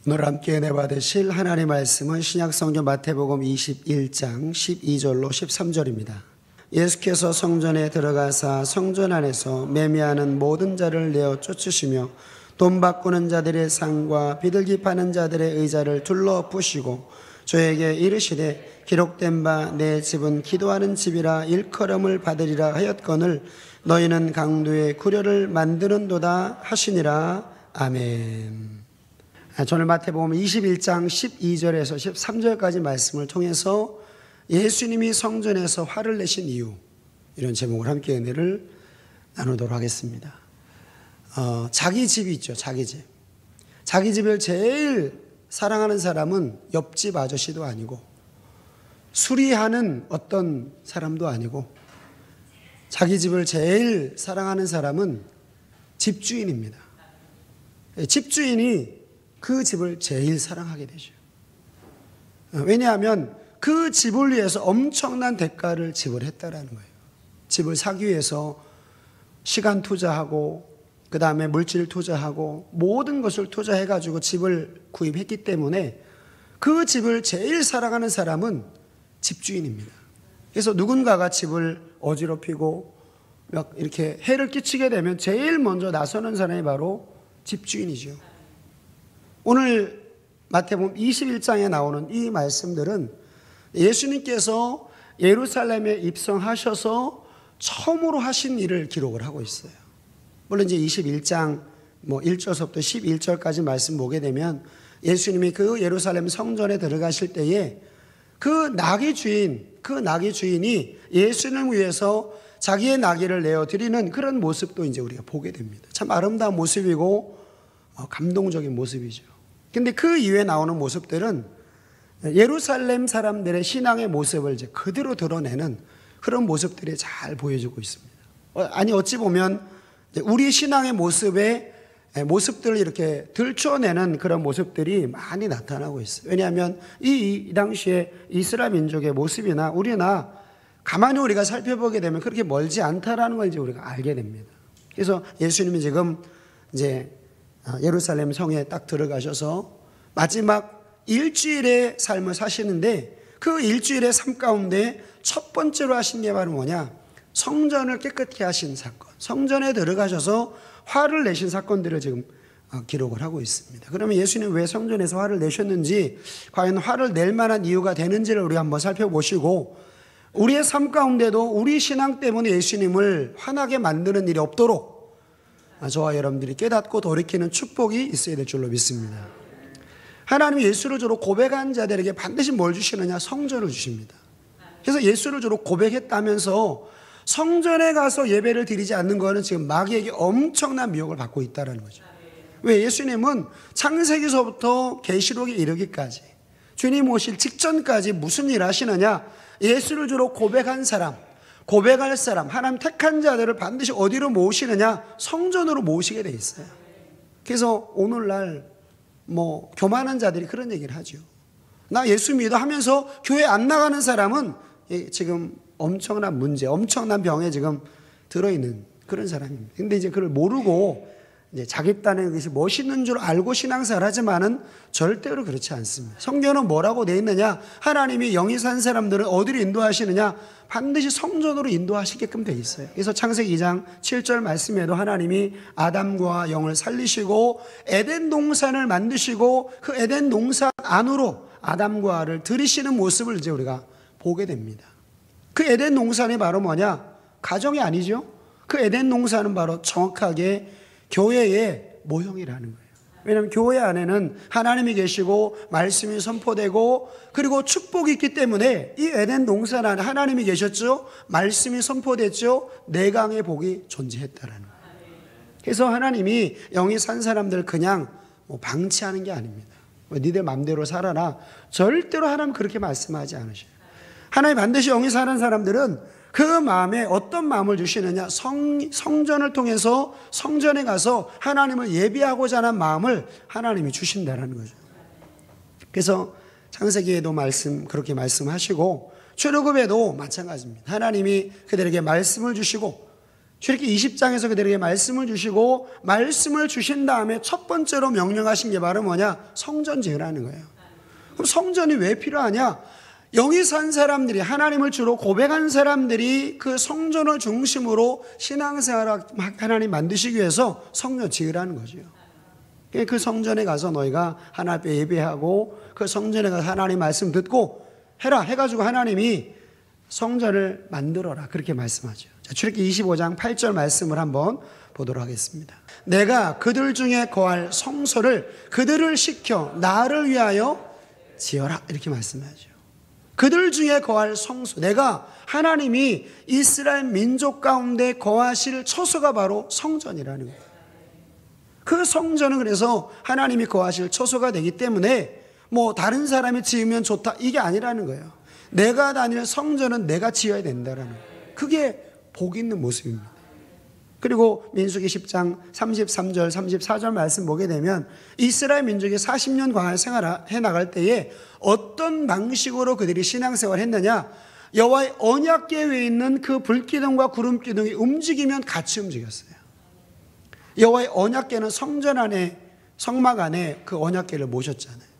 오늘 함께 은혜 받으실 하나님의 말씀은 신약성경 마태복음 21장 12절로 13절입니다. 예수께서 성전에 들어가사 성전 안에서 매매하는 모든 자를 내어 쫓으시며 돈 바꾸는 자들의 상과 비둘기 파는 자들의 의자를 둘러 부시고 저에게 이르시되 기록된 바 내 집은 기도하는 집이라 일컬음을 받으리라 하였거늘 너희는 강도의 구려를 만드는도다 하시니라. 아멘. 오늘 마태복음 21장 12절에서 13절까지 말씀을 통해서 예수님이 성전에서 화를 내신 이유, 이런 제목을 함께 은혜를 나누도록 하겠습니다. 자기 집이 있죠. 자기 집. 자기 집을 제일 사랑하는 사람은 옆집 아저씨도 아니고 수리하는 어떤 사람도 아니고 자기 집을 제일 사랑하는 사람은 집주인입니다. 집주인이 그 집을 제일 사랑하게 되죠. 왜냐하면 그 집을 위해서 엄청난 대가를 지불했다라는 거예요. 집을 사기 위해서 시간 투자하고 그 다음에 물질 투자하고 모든 것을 투자해가지고 집을 구입했기 때문에 그 집을 제일 사랑하는 사람은 집주인입니다. 그래서 누군가가 집을 어지럽히고 막 이렇게 해를 끼치게 되면 제일 먼저 나서는 사람이 바로 집주인이죠. 오늘 마태복음 21장에 나오는 이 말씀들은 예수님께서 예루살렘에 입성하셔서 처음으로 하신 일을 기록을 하고 있어요. 물론 이제 21장 1절서부터 11절까지 말씀 보게 되면 예수님이 그 예루살렘 성전에 들어가실 때에 그 나귀 주인이 예수님을 위해서 자기의 나귀를 내어 드리는 그런 모습도 이제 우리가 보게 됩니다. 참 아름다운 모습이고 감동적인 모습이죠. 근데 그 이후에 나오는 모습들은 예루살렘 사람들의 신앙의 모습을 이제 그대로 드러내는 그런 모습들이 잘 보여주고 있습니다. 아니 어찌 보면 우리 신앙의 모습들을 이렇게 들춰내는 그런 모습들이 많이 나타나고 있어요. 왜냐하면 이 당시에 이스라엘 민족의 모습이나 우리나 가만히 우리가 살펴보게 되면 그렇게 멀지 않다라는 걸 이제 우리가 알게 됩니다. 그래서 예수님이 지금 이제 예루살렘 성에 딱 들어가셔서 마지막 일주일의 삶을 사시는데 그 일주일의 삶 가운데 첫 번째로 하신 게 바로 뭐냐? 성전을 깨끗게 하신 사건, 성전에 들어가셔서 화를 내신 사건들을 지금 기록을 하고 있습니다. 그러면 예수님 왜 성전에서 화를 내셨는지, 과연 화를 낼 만한 이유가 되는지를 우리 한번 살펴보시고, 우리의 삶 가운데도 우리 신앙 때문에 예수님을 화나게 만드는 일이 없도록 저와 여러분들이 깨닫고 돌이키는 축복이 있어야 될 줄로 믿습니다. 하나님이 예수를 주로 고백한 자들에게 반드시 뭘 주시느냐? 성전을 주십니다. 그래서 예수를 주로 고백했다면서 성전에 가서 예배를 드리지 않는 것은 지금 마귀에게 엄청난 미혹을 받고 있다는 거죠. 왜? 예수님은 창세기서부터 계시록에 이르기까지 주님 오실 직전까지 무슨 일을 하시느냐? 예수를 주로 고백한 사람, 고백할 사람, 하나님 택한 자들을 반드시 어디로 모으시느냐? 성전으로 모으시게 돼 있어요. 그래서 오늘날 교만한 자들이 그런 얘기를 하죠. 나 예수 믿어 하면서 교회 안 나가는 사람은 지금 엄청난 문제, 엄청난 병에 지금 들어있는 그런 사람입니다. 근데 이제 그걸 모르고 이제 자기 딴에 것이 멋있는 줄 알고 신앙생활 하지만은 절대로 그렇지 않습니다. 성경은 뭐라고 되어 있느냐? 하나님이 영이 산 사람들을 어디로 인도하시느냐? 반드시 성전으로 인도하시게끔 되어 있어요. 그래서 창세기 2장 7절 말씀에도 하나님이 아담과 영을 살리시고 에덴 동산을 만드시고 그 에덴 동산 안으로 아담과 하와를 들이시는 모습을 이제 우리가 보게 됩니다. 그 에덴 동산이 바로 뭐냐? 가정이 아니죠. 그 에덴 동산은 바로 정확하게 교회의 모형이라는 거예요. 왜냐하면 교회 안에는 하나님이 계시고 말씀이 선포되고 그리고 축복이 있기 때문에 이 에덴 동산 안에 하나님이 계셨죠. 말씀이 선포됐죠. 내강의 복이 존재했다라는 거예요. 그래서 하나님이 영이 산 사람들 그냥 방치하는 게 아닙니다. 니들 마음대로 살아라. 절대로 하나님 그렇게 말씀하지 않으셔요. 하나님 반드시 영이 사는 사람들은 그 마음에 어떤 마음을 주시느냐? 성전을 통해서 성전에 가서 하나님을 예비하고자 하는 마음을 하나님이 주신다는 거죠. 그래서 창세기에도 그렇게 말씀하시고 출애굽에도 마찬가지입니다. 하나님이 그들에게 말씀을 주시고 출애굽기 20장에서 그들에게 말씀을 주시고 말씀을 주신 다음에 첫 번째로 명령하신 게 바로 뭐냐? 성전 지으라는 거예요. 그럼 성전이 왜 필요하냐? 영이 산 사람들이, 하나님을 주로 고백한 사람들이 그 성전을 중심으로 신앙생활을 하나님 만드시기 위해서 성전 지으라는 거죠. 그 성전에 가서 너희가 하나님 앞에 예배하고 그 성전에 가서 하나님 말씀 듣고 해라 해가지고 하나님이 성전을 만들어라, 그렇게 말씀하죠. 자, 출애굽기 25장 8절 말씀을 한번 보도록 하겠습니다. 내가 그들 중에 거할 성소를 그들을 시켜 나를 위하여 지어라, 이렇게 말씀하죠. 그들 중에 거할 성소, 내가 하나님이 이스라엘 민족 가운데 거하실 처소가 바로 성전이라는 거예요. 그 성전은 그래서 하나님이 거하실 처소가 되기 때문에 뭐 다른 사람이 지으면 좋다, 이게 아니라는 거예요. 내가 다니는 성전은 내가 지어야 된다라는 거예요. 그게 복 있는 모습입니다. 그리고 민수기 10장 33절 34절 말씀 보게 되면 이스라엘 민족이 40년 광야 생활해 나갈 때에 어떤 방식으로 그들이 신앙생활을 했느냐? 여호와의 언약궤 위에 있는 그 불기둥과 구름기둥이 움직이면 같이 움직였어요. 여호와의 언약궤는 성전 안에, 성막 안에 그 언약궤를 모셨잖아요.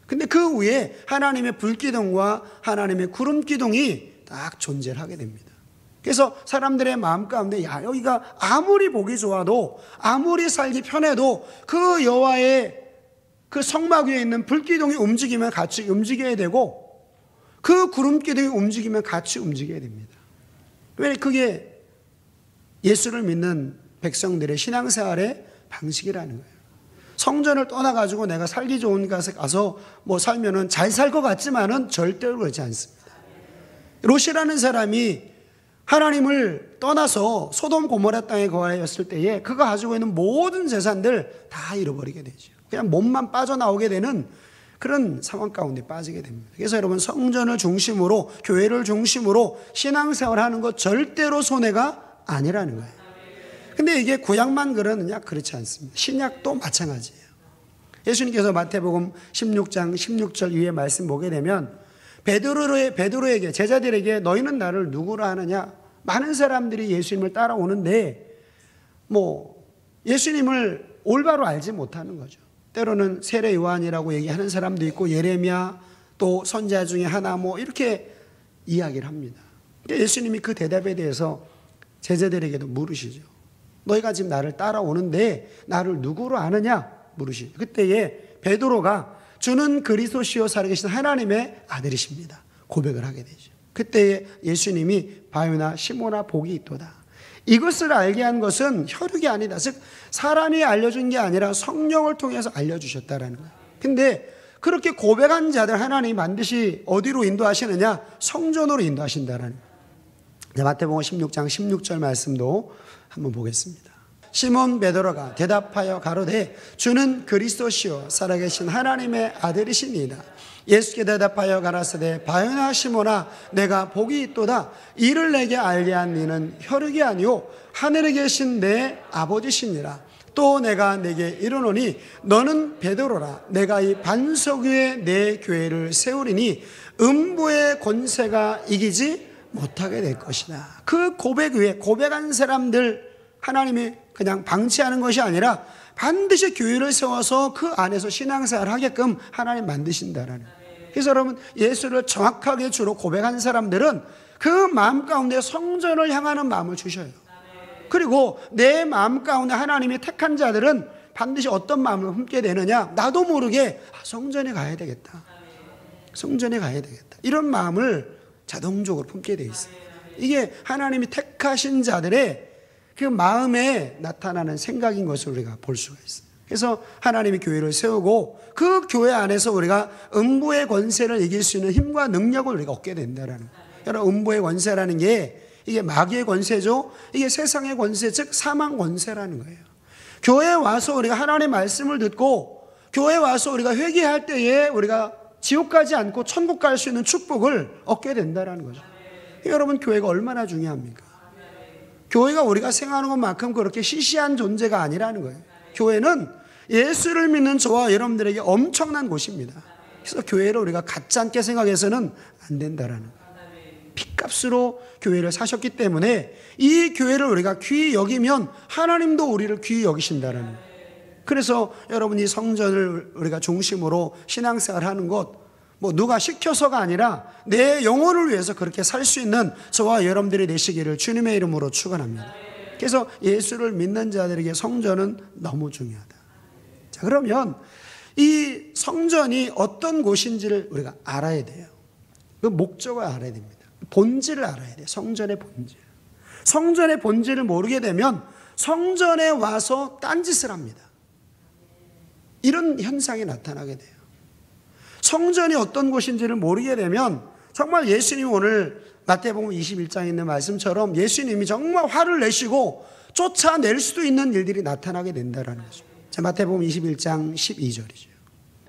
근데 그 위에 하나님의 불기둥과 하나님의 구름기둥이 딱 존재를 하게 됩니다. 그래서 사람들의 마음 가운데, 야, 여기가 아무리 보기 좋아도, 아무리 살기 편해도 그 여호와의 그 성막 위에 있는 불기둥이 움직이면 같이 움직여야 되고, 그 구름기둥이 움직이면 같이 움직여야 됩니다. 왜? 그게 예수를 믿는 백성들의 신앙생활의 방식이라는 거예요. 성전을 떠나가지고 내가 살기 좋은 곳에 가서 뭐 살면은 잘 살 것 같지만은 절대로 그렇지 않습니다. 롯이라는 사람이 하나님을 떠나서 소돔 고모라 땅에 거하였을 때에 그가 가지고 있는 모든 재산들 다 잃어버리게 되죠. 그냥 몸만 빠져나오게 되는 그런 상황 가운데 빠지게 됩니다. 그래서 여러분, 성전을 중심으로, 교회를 중심으로 신앙생활하는 것 절대로 손해가 아니라는 거예요. 근데 이게 구약만 그러느냐? 그렇지 않습니다. 신약도 마찬가지예요. 예수님께서 마태복음 16장 16절 위에 말씀 보게 되면 베드로에게, 제자들에게 너희는 나를 누구라 하느냐? 많은 사람들이 예수님을 따라오는데 뭐 예수님을 올바로 알지 못하는 거죠. 때로는 세례 요한이라고 얘기하는 사람도 있고 예레미야 또 선지자 중에 하나 뭐 이렇게 이야기를 합니다. 예수님이 그 대답에 대해서 제자들에게도 물으시죠. 너희가 지금 나를 따라오는데 나를 누구로 아느냐? 물으시죠. 그때에 베드로가 주는 그리스도시요 살아계신 하나님의 아들이십니다, 고백을 하게 되죠. 그때에 예수님이 바요나 시모나 복이 있도다, 이것을 알게 한 것은 혈육이 아니다, 즉 사람이 알려준 게 아니라 성령을 통해서 알려주셨다라는 거예요. 근데 그렇게 고백한 자들 하나님이 반드시 어디로 인도하시느냐? 성전으로 인도하신다라는 거예요. 마태복음 16장 16절 말씀도 한번 보겠습니다. 시몬 베드로가 대답하여 가로되 주는 그리스도시요 살아계신 하나님의 아들이시니이다. 예수께 대답하여 가라사대 바요나 시몬아 내가 복이 있도다. 이를 내게 알게 한 이는 혈육이 아니요 하늘에 계신 내 아버지시니라. 또 내가 내게 이르노니 너는 베드로라. 내가 이 반석 위에 내 교회를 세우리니 음부의 권세가 이기지 못하게 될 것이다. 그 고백 위에 고백한 사람들 하나님이 그냥 방치하는 것이 아니라 반드시 교회를 세워서 그 안에서 신앙생활을 하게끔 하나님 만드신다라는. 그래서 여러분, 예수를 정확하게 주로 고백한 사람들은 그 마음 가운데 성전을 향하는 마음을 주셔요. 그리고 내 마음 가운데 하나님이 택한 자들은 반드시 어떤 마음을 품게 되느냐? 나도 모르게 성전에 가야 되겠다, 성전에 가야 되겠다, 이런 마음을 자동적으로 품게 돼 있어요. 이게 하나님이 택하신 자들의 그 마음에 나타나는 생각인 것을 우리가 볼 수가 있어요. 그래서 하나님이 교회를 세우고 그 교회 안에서 우리가 음부의 권세를 이길 수 있는 힘과 능력을 우리가 얻게 된다라는 거예요. 여러분, 음부의 권세라는 게 이게 마귀의 권세죠. 이게 세상의 권세, 즉 사망 권세라는 거예요. 교회에 와서 우리가 하나님의 말씀을 듣고 교회에 와서 우리가 회개할 때에 우리가 지옥 가지 않고 천국 갈 수 있는 축복을 얻게 된다라는 거죠. 여러분, 교회가 얼마나 중요합니까? 교회가 우리가 생각하는 것만큼 그렇게 시시한 존재가 아니라는 거예요. 교회는 예수를 믿는 저와 여러분들에게 엄청난 곳입니다. 그래서 교회를 우리가 가짜않게 생각해서는 안 된다라는 거예요. 핏값으로 교회를 사셨기 때문에 이 교회를 우리가 귀히 여기면 하나님도 우리를 귀히 여기신다는 거예요. 그래서 여러분이 성전을 우리가 중심으로 신앙생활 하는 것, 뭐 누가 시켜서가 아니라 내 영혼을 위해서 그렇게 살 수 있는 저와 여러분들이 되시기를 주님의 이름으로 축원합니다. 그래서 예수를 믿는 자들에게 성전은 너무 중요하다. 자, 그러면 이 성전이 어떤 곳인지를 우리가 알아야 돼요. 그 목적을 알아야 됩니다. 본질을 알아야 돼요. 성전의 본질. 성전의 본질을 모르게 되면 성전에 와서 딴짓을 합니다. 이런 현상이 나타나게 돼요. 성전이 어떤 곳인지를 모르게 되면 정말 예수님이 오늘 마태복음 21장에 있는 말씀처럼 예수님이 정말 화를 내시고 쫓아낼 수도 있는 일들이 나타나게 된다는 거죠. 자, 마태복음 21장 12절이죠.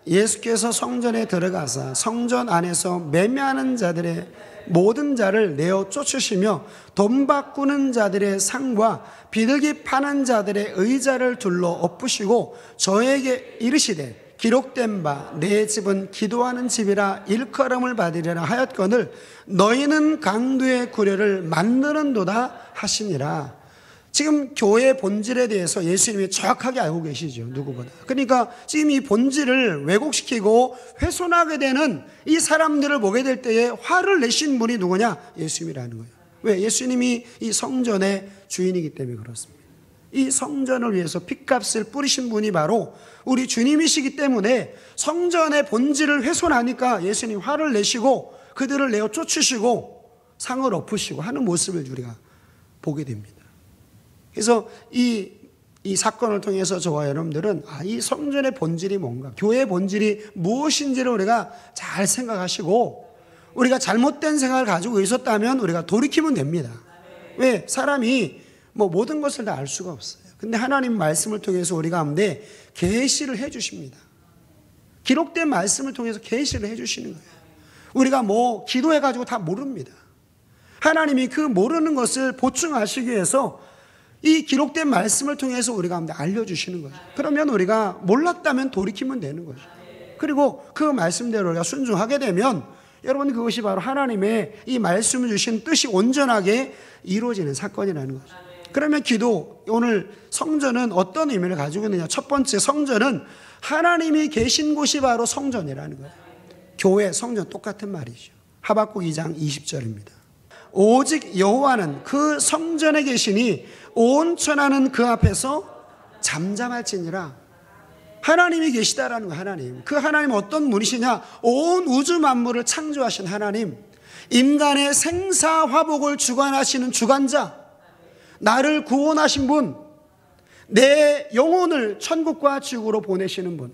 예수께서 성전에 들어가사 성전 안에서 매매하는 자들의 모든 자를 내어 쫓으시며 돈 바꾸는 자들의 상과 비둘기 파는 자들의 의자를 둘러 엎으시고 저에게 이르시되 기록된 바 내 집은 기도하는 집이라 일컬음을 받으리라 하였거늘 너희는 강도의 구려를 만드는도다 하시니라. 지금 교회의 본질에 대해서 예수님이 정확하게 알고 계시죠. 누구보다. 그러니까 지금 이 본질을 왜곡시키고 훼손하게 되는 이 사람들을 보게 될 때에 화를 내신 분이 누구냐? 예수님이라는 거예요. 왜? 예수님이 이 성전의 주인이기 때문에 그렇습니다. 이 성전을 위해서 핏값을 뿌리신 분이 바로 우리 주님이시기 때문에 성전의 본질을 훼손하니까 예수님이 화를 내시고 그들을 내어 쫓으시고 상을 엎으시고 하는 모습을 우리가 보게 됩니다. 그래서 이 사건을 통해서 저와 여러분들은 이 성전의 본질이 뭔가, 교회의 본질이 무엇인지를 우리가 잘 생각하시고 우리가 잘못된 생각을 가지고 있었다면 우리가 돌이키면 됩니다. 왜? 사람이 모든 것을 다 알 수가 없어요. 근데 하나님 말씀을 통해서 우리 가운데 계시를 해 주십니다. 기록된 말씀을 통해서 계시를 해 주시는 거예요. 우리가 기도해 가지고 다 모릅니다. 하나님이 그 모르는 것을 보충하시기 위해서 이 기록된 말씀을 통해서 우리 가운데 알려주시는 거죠. 그러면 우리가 몰랐다면 돌이키면 되는 거죠. 그리고 그 말씀대로 우리가 순종하게 되면 여러분 그것이 바로 하나님의 이 말씀을 주신 뜻이 온전하게 이루어지는 사건이라는 거죠. 그러면 기도, 오늘 성전은 어떤 의미를 가지고 있느냐. 첫 번째, 성전은 하나님이 계신 곳이 바로 성전이라는 거예요. 교회, 성전 똑같은 말이죠. 하박국 2장 20절입니다. 오직 여호와는 그 성전에 계시니 온 천하는 그 앞에서 잠잠할지니라. 하나님이 계시다라는 거예요. 하나님. 그 하나님 어떤 분이시냐? 온 우주 만물을 창조하신 하나님, 인간의 생사화복을 주관하시는 주관자, 나를 구원하신 분, 내 영혼을 천국과 지옥으로 보내시는 분,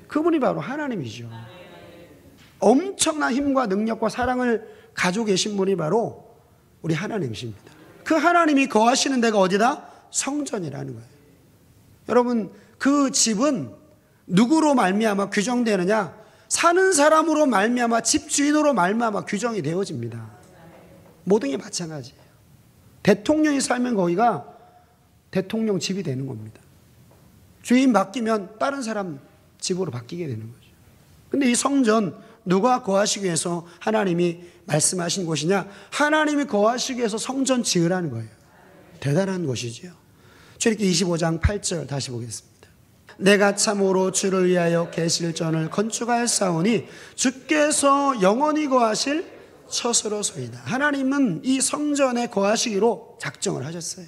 그분이 바로 하나님이죠. 엄청난 힘과 능력과 사랑을 가지고 계신 분이 바로 우리 하나님이십니다. 그 하나님이 거하시는 데가 어디다? 성전이라는 거예요. 여러분, 그 집은 누구로 말미암아 규정되느냐? 사는 사람으로 말미암아, 집주인으로 말미암아 규정이 되어집니다. 모든 게 마찬가지예요. 대통령이 살면 거기가 대통령 집이 되는 겁니다. 주인 바뀌면 다른 사람 집으로 바뀌게 되는 거죠. 근데 이 성전, 누가 거하시기 위해서 하나님이 말씀하신 곳이냐? 하나님이 거하시기 위해서 성전 지으라는 거예요. 대단한 것이지요. 출애굽기 25장 8절 다시 보겠습니다. 내가 참으로 주를 위하여 계실전을 건축하였사오니 주께서 영원히 거하실 처소로소이다. 하나님은 이 성전에 거하시기로 작정을 하셨어요.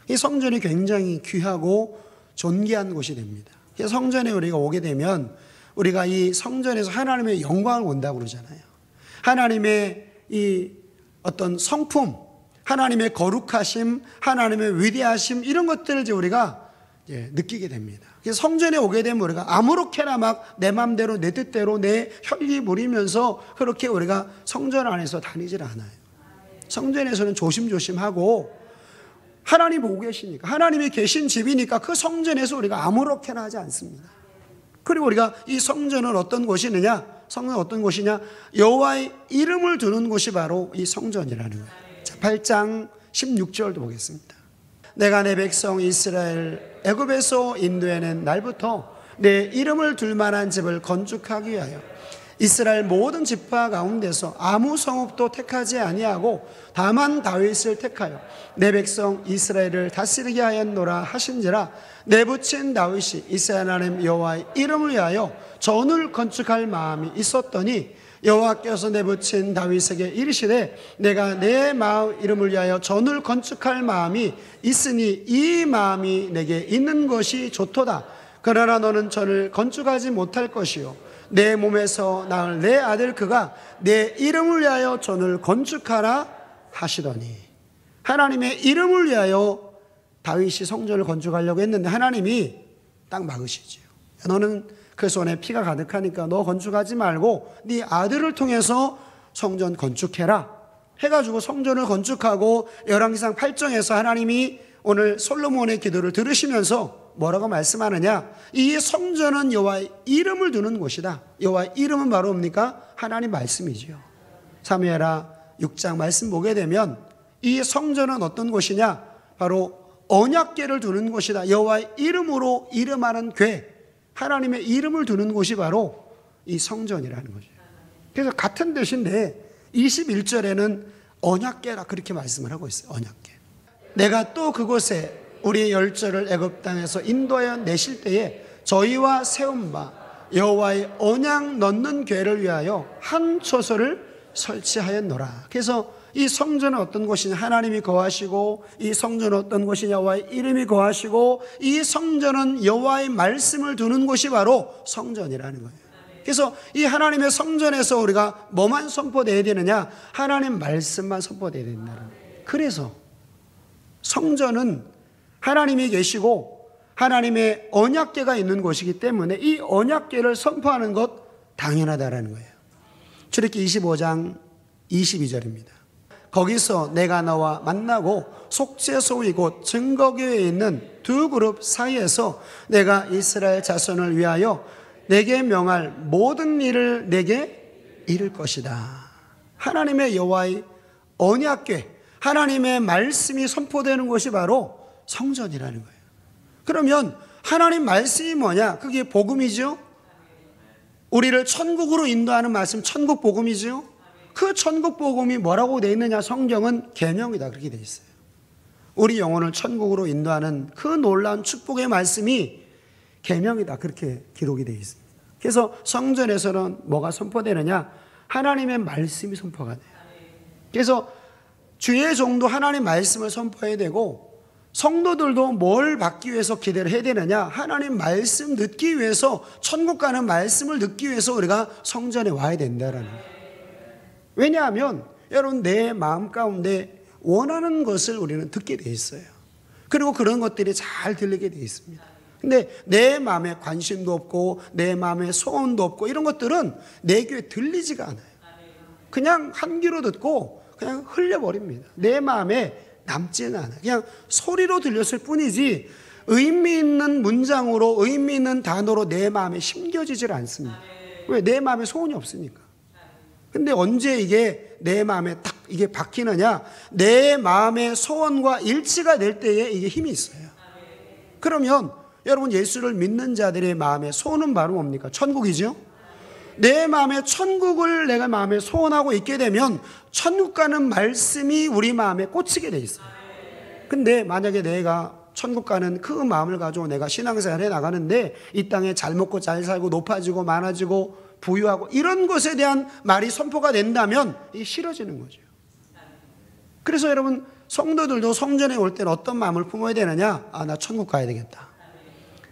이 성전이 굉장히 귀하고 존귀한 곳이 됩니다. 성전에 우리가 오게 되면 우리가 이 성전에서 하나님의 영광을 본다고 그러잖아요. 하나님의 이 어떤 성품, 하나님의 거룩하심, 하나님의 위대하심, 이런 것들을 이제 우리가 느끼게 됩니다. 그래서 성전에 오게 되면 우리가 아무렇게나 막 내 마음대로 내 뜻대로 내 혈기 부리면서 그렇게 우리가 성전 안에서 다니질 않아요. 성전에서는 조심조심하고 하나님 보고 계시니까, 하나님이 계신 집이니까 그 성전에서 우리가 아무렇게나 하지 않습니다. 그리고 우리가 이 성전은 어떤 곳이느냐? 성전은 어떤 곳이냐? 여호와의 이름을 두는 곳이 바로 이 성전이라는 거예요. 자, 8장 16절도 보겠습니다. 내가 내 백성 이스라엘 애굽에서 인도해낸 날부터 내 이름을 둘 만한 집을 건축하기 위하여 이스라엘 모든 지파 가운데서 아무 성읍도 택하지 아니하고 다만 다윗을 택하여 내 백성 이스라엘을 다스리게 하였노라 하신지라. 내붙인 다윗이 이스라엘 하나님 여호와의 이름을 위하여 전을 건축할 마음이 있었더니 여호와께서 내붙인 다윗에게 이르시되 내가 내 마음 이름을 위하여 전을 건축할 마음이 있으니 이 마음이 내게 있는 것이 좋도다. 그러나 너는 전을 건축하지 못할 것이요 내 몸에서 낳을 내 아들 그가 내 이름을 위하여 전을 건축하라 하시더니. 하나님의 이름을 위하여 다윗이 성전을 건축하려고 했는데 하나님이 딱 막으시죠. 너는 그 손에 피가 가득하니까 너 건축하지 말고 네 아들을 통해서 성전 건축해라 해가지고 성전을 건축하고 열왕기상 8장에서 하나님이 오늘 솔로몬의 기도를 들으시면서 뭐라고 말씀하느냐? 이 성전은 여호와의 이름을 두는 곳이다. 여호와의 이름은 바로 뭡니까? 하나님 말씀이지요. 사무엘하 6장 말씀 보게 되면 이 성전은 어떤 곳이냐? 바로 언약궤를 두는 곳이다. 여호와의 이름으로 이름하는 궤, 하나님의 이름을 두는 곳이 바로 이 성전이라는 거죠. 그래서 같은 뜻인데 21절에는 언약궤라 그렇게 말씀을 하고 있어요. 언약궤. 내가 또 그곳에 우리의 열조를 애굽 땅에서 인도하여 내실 때에 저희와 세운 바 여호와의 언약 넣는 궤를 위하여 한 초소를 설치하였노라. 그래서 이 성전은 어떤 곳이냐? 하나님이 거하시고, 이 성전은 어떤 곳이냐? 여호와의 이름이 거하시고, 이 성전은 여호와의 말씀을 두는 곳이 바로 성전이라는 거예요. 그래서 이 하나님의 성전에서 우리가 뭐만 선포되어야 되느냐? 하나님 말씀만 선포되어야 된다는 거예요. 그래서 성전은 하나님이 계시고 하나님의 언약궤가 있는 곳이기 때문에 이 언약궤를 선포하는 것 당연하다라는 거예요. 출애굽기 25장 22절입니다. 거기서 내가 너와 만나고 속죄소위 곧 증거교회에 있는 두 그룹 사이에서 내가 이스라엘 자손을 위하여 내게 명할 모든 일을 내게 이룰 것이다. 하나님의 여호와의 언약궤, 하나님의 말씀이 선포되는 곳이 바로 성전이라는 거예요. 그러면 하나님 말씀이 뭐냐? 그게 복음이죠. 우리를 천국으로 인도하는 말씀, 천국 복음이죠. 그 천국 복음이 뭐라고 되어 있느냐? 성경은 계명이다 그렇게 되어 있어요. 우리 영혼을 천국으로 인도하는 그 놀라운 축복의 말씀이 계명이다 그렇게 기록이 되어 있습니다. 그래서 성전에서는 뭐가 선포되느냐? 하나님의 말씀이 선포가 돼요. 그래서 주의 종도 하나님 말씀을 선포해야 되고, 성도들도 뭘 받기 위해서 기대를 해야 되느냐? 하나님 말씀 듣기 위해서, 천국 가는 말씀을 듣기 위해서 우리가 성전에 와야 된다라는 거예요. 왜냐하면 여러분 내 마음 가운데 원하는 것을 우리는 듣게 돼 있어요. 그리고 그런 것들이 잘 들리게 돼 있습니다. 근데 내 마음에 관심도 없고 내 마음에 소원도 없고 이런 것들은 내 귀에 들리지가 않아요. 그냥 한 귀로 듣고 그냥 흘려버립니다. 내 마음에 남지는 않아요. 그냥 소리로 들렸을 뿐이지 의미 있는 문장으로, 의미 있는 단어로 내 마음에 심겨지질 않습니다. 왜? 내 마음에 소원이 없으니까. 근데 언제 이게 내 마음에 딱 이게 박히느냐? 내 마음의 소원과 일치가 될 때에 이게 힘이 있어요. 그러면 여러분 예수를 믿는 자들의 마음의 소원은 바로 뭡니까? 천국이죠. 내 마음에 천국을 내가 마음에 소원하고 있게 되면 천국 가는 말씀이 우리 마음에 꽂히게 돼 있어요. 근데 만약에 내가 천국 가는 그 마음을 가지고 내가 신앙생활 해 나가는데 이 땅에 잘 먹고 잘 살고 높아지고 많아지고 부유하고 이런 것에 대한 말이 선포가 된다면 이게 싫어지는 거죠. 그래서 여러분 성도들도 성전에 올 때는 어떤 마음을 품어야 되느냐? 아, 나 천국 가야 되겠다.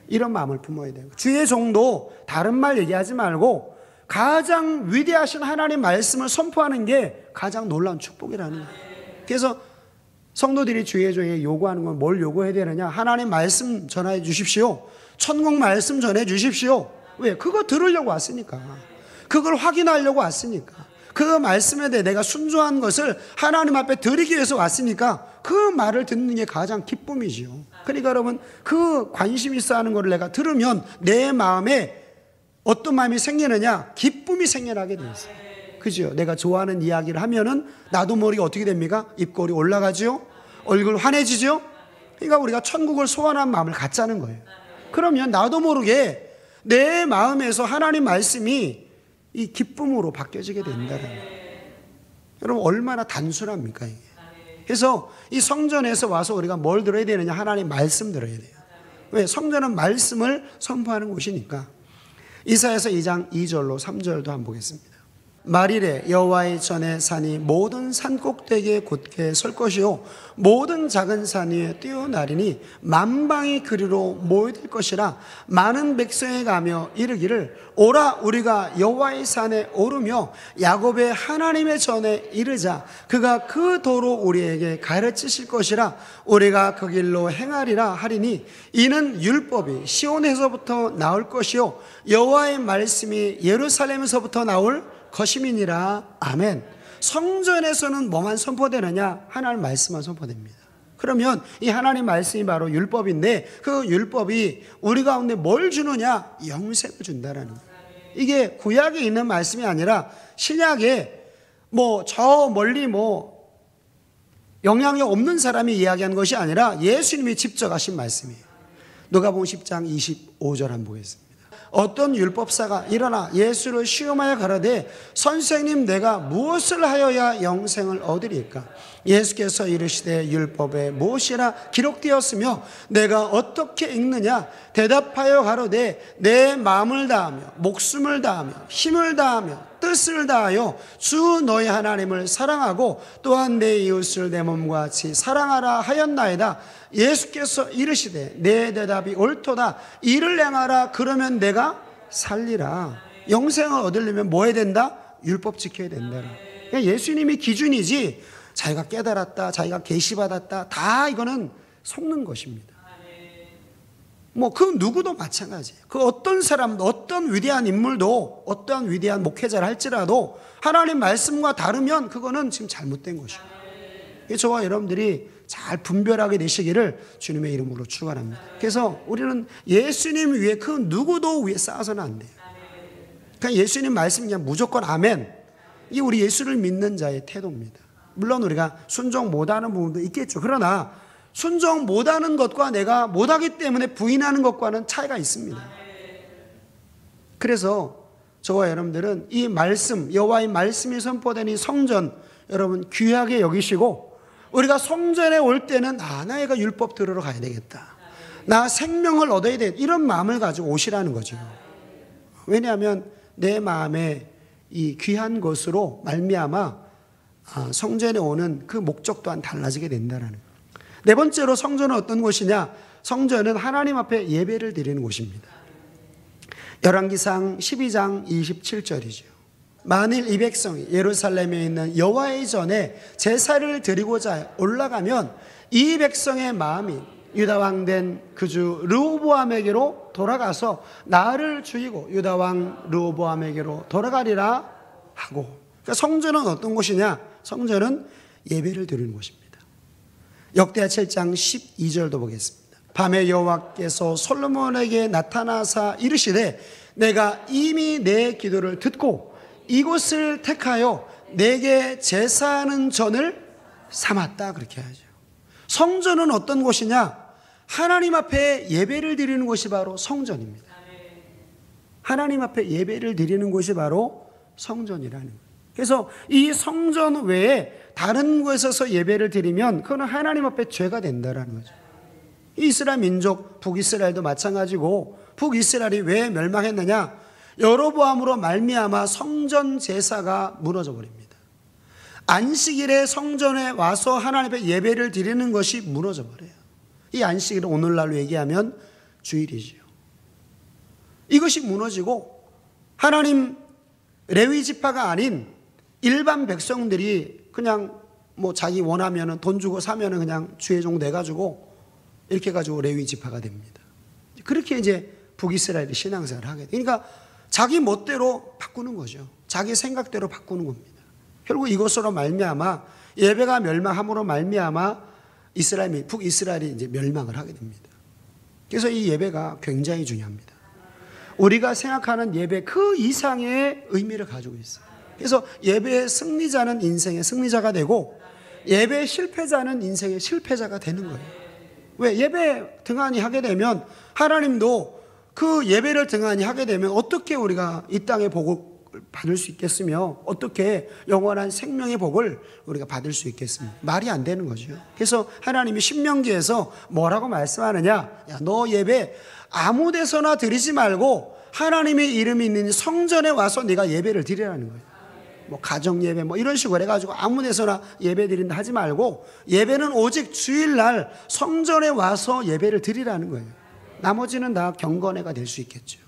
이런 마음을 품어야 돼요. 주의 종도 다른 말 얘기하지 말고 가장 위대하신 하나님 말씀을 선포하는 게 가장 놀라운 축복이라는 거예요. 그래서 성도들이 주의 종에게 요구하는 건 뭘 요구해야 되느냐? 하나님 말씀 전해 주십시오. 천국 말씀 전해 주십시오. 왜? 그거 들으려고 왔으니까. 그걸 확인하려고 왔으니까. 그 말씀에 대해 내가 순종한 것을 하나님 앞에 드리기 위해서 왔으니까 그 말을 듣는 게 가장 기쁨이지요. 그러니까 여러분 그 관심 있어 하는 것을 내가 들으면 내 마음에 어떤 마음이 생기느냐? 기쁨이 생겨나게 돼 있어요. 그죠? 내가 좋아하는 이야기를 하면은 나도 모르게 어떻게 됩니까? 입꼬리 올라가죠? 얼굴 환해지죠? 그러니까 우리가 천국을 소원한 마음을 갖자는 거예요. 그러면 나도 모르게 내 마음에서 하나님 말씀이 이 기쁨으로 바뀌어지게 된다는 거예요. 여러분 얼마나 단순합니까 이게. 그래서 이 성전에서 와서 우리가 뭘 들어야 되느냐? 하나님 말씀 들어야 돼요. 왜? 성전은 말씀을 선포하는 곳이니까. 이사야서 2장 2절로 3절도 한번 보겠습니다. 말일에 여호와의 전에 산이 모든 산 꼭대기에 곧게 설 것이요 모든 작은 산 위에 뛰어나리니 만방이 그리로 모여들 것이라. 많은 백성이 가며 이르기를 오라 우리가 여호와의 산에 오르며 야곱의 하나님의 전에 이르자. 그가 그 도로 우리에게 가르치실 것이라. 우리가 그 길로 행하리라 하리니 이는 율법이 시온에서부터 나올 것이요 여호와의 말씀이 예루살렘에서부터 나올 것임이니라. 아멘. 성전에서는 뭐만 선포되느냐? 하나님 말씀만 선포됩니다. 그러면 이 하나님 말씀이 바로 율법인데 그 율법이 우리 가운데 뭘 주느냐? 영생을 준다라는 거예요. 이게 구약에 있는 말씀이 아니라 신약에 저 멀리 영향이 없는 사람이 이야기한 것이 아니라 예수님이 직접 하신 말씀이에요. 누가복음 10장 25절 한번 보겠습니다. 어떤 율법사가 일어나 예수를 시험하여 가라되 선생님 내가 무엇을 하여야 영생을 얻으리까? 예수께서 이르시되 율법에 무엇이라 기록되었으며 내가 어떻게 읽느냐? 대답하여 가로되 내 마음을 다하며 목숨을 다하며 힘을 다하며 뜻을 다하여 주 너희 하나님을 사랑하고 또한 내 이웃을 내 몸과 같이 사랑하라 하였나이다. 예수께서 이르시되 내 대답이 옳도다. 이를 행하라. 그러면 내가 살리라. 영생을 얻으려면 뭐 해야 된다? 율법 지켜야 된다. 예수님이 기준이지 자기가 깨달았다, 자기가 계시받았다, 다 이거는 속는 것입니다. 그 누구도 마찬가지예요. 그 어떤 사람도, 어떤 위대한 인물도, 어떠한 위대한 목회자를 할지라도 하나님 말씀과 다르면 그거는 지금 잘못된 것이고, 저와 여러분들이 잘 분별하게 되시기를 주님의 이름으로 축원합니다. 그래서 우리는 예수님 위에 그 누구도 위에 쌓아서는 안 돼요. 그냥 예수님 말씀 그냥 무조건 아멘. 이게 우리 예수를 믿는 자의 태도입니다. 물론 우리가 순종 못하는 부분도 있겠죠. 그러나 순종 못하는 것과 내가 못하기 때문에 부인하는 것과는 차이가 있습니다. 그래서 저와 여러분들은 이 말씀, 여호와의 말씀이 선포된 이 성전, 여러분 귀하게 여기시고, 우리가 성전에 올 때는 내가 율법 들으러 가야 되겠다, 나 생명을 얻어야 돼, 이런 마음을 가지고 오시라는 거죠. 왜냐하면 내 마음에 이 귀한 것으로 말미암아 성전에 오는 그 목적 또한 달라지게 된다는 거예요. 네 번째로 성전은 어떤 곳이냐? 성전은 하나님 앞에 예배를 드리는 곳입니다. 열왕기상 12장 27절이죠. 만일 이 백성이 예루살렘에 있는 여호와의 전에 제사를 드리고자 올라가면 이 백성의 마음이 유다 왕 된 그 주 르호보암에게로 돌아가서 나를 죽이고 유다 왕 르호보암에게로 돌아가리라 하고. 그러니까 성전은 어떤 곳이냐? 성전은 예배를 드리는 곳입니다. 역대하 7장 12절도 보겠습니다. 밤에 여호와께서 솔로몬에게 나타나사 이르시되 내가 이미 내 기도를 듣고 이곳을 택하여 내게 제사하는 전을 삼았다. 그렇게 하죠. 성전은 어떤 곳이냐? 하나님 앞에 예배를 드리는 곳이 바로 성전입니다. 하나님 앞에 예배를 드리는 곳이 바로 성전이라는 거예요. 그래서 이 성전 외에 다른 곳에서 예배를 드리면 그건 하나님 앞에 죄가 된다는 거죠. 이스라엘 민족, 북이스라엘도 마찬가지고, 북이스라엘이 왜 멸망했느냐? 여로보암으로 말미암아 성전 제사가 무너져 버립니다. 안식일에 성전에 와서 하나님 앞에 예배를 드리는 것이 무너져 버려요. 이 안식일은 오늘날로 얘기하면 주일이죠. 이것이 무너지고 하나님 레위 지파가 아닌 일반 백성들이 그냥 자기 원하면은 돈 주고 사면은 그냥 주의종 내가지고 이렇게 해가지고 레위 지파가 됩니다. 그렇게 이제 북이스라엘이 신앙생활을 하게 돼요. 그러니까 자기 멋대로 바꾸는 거죠. 자기 생각대로 바꾸는 겁니다. 결국 이것으로 말미암아 예배가 멸망함으로 말미암아 북이스라엘이 이제 멸망을 하게 됩니다. 그래서 이 예배가 굉장히 중요합니다. 우리가 생각하는 예배 그 이상의 의미를 가지고 있어요. 그래서 예배의 승리자는 인생의 승리자가 되고 예배의 실패자는 인생의 실패자가 되는 거예요. 왜? 예배 등한히 하게 되면 하나님도 그 예배를 등한히 하게 되면 어떻게 우리가 이 땅에 복을 받을 수 있겠으며 어떻게 영원한 생명의 복을 우리가 받을 수 있겠습니까? 말이 안 되는 거죠. 그래서 하나님이 신명기에서 뭐라고 말씀하느냐? 야, 너 예배 아무 데서나 드리지 말고 하나님의 이름이 있는 성전에 와서 네가 예배를 드리라는 거예요. 뭐 가정 예배 뭐 이런 식으로 해가지고 아무 데서나 예배 드린다 하지 말고 예배는 오직 주일날 성전에 와서 예배를 드리라는 거예요. 나머지는 다 경건회가 될 수 있겠죠.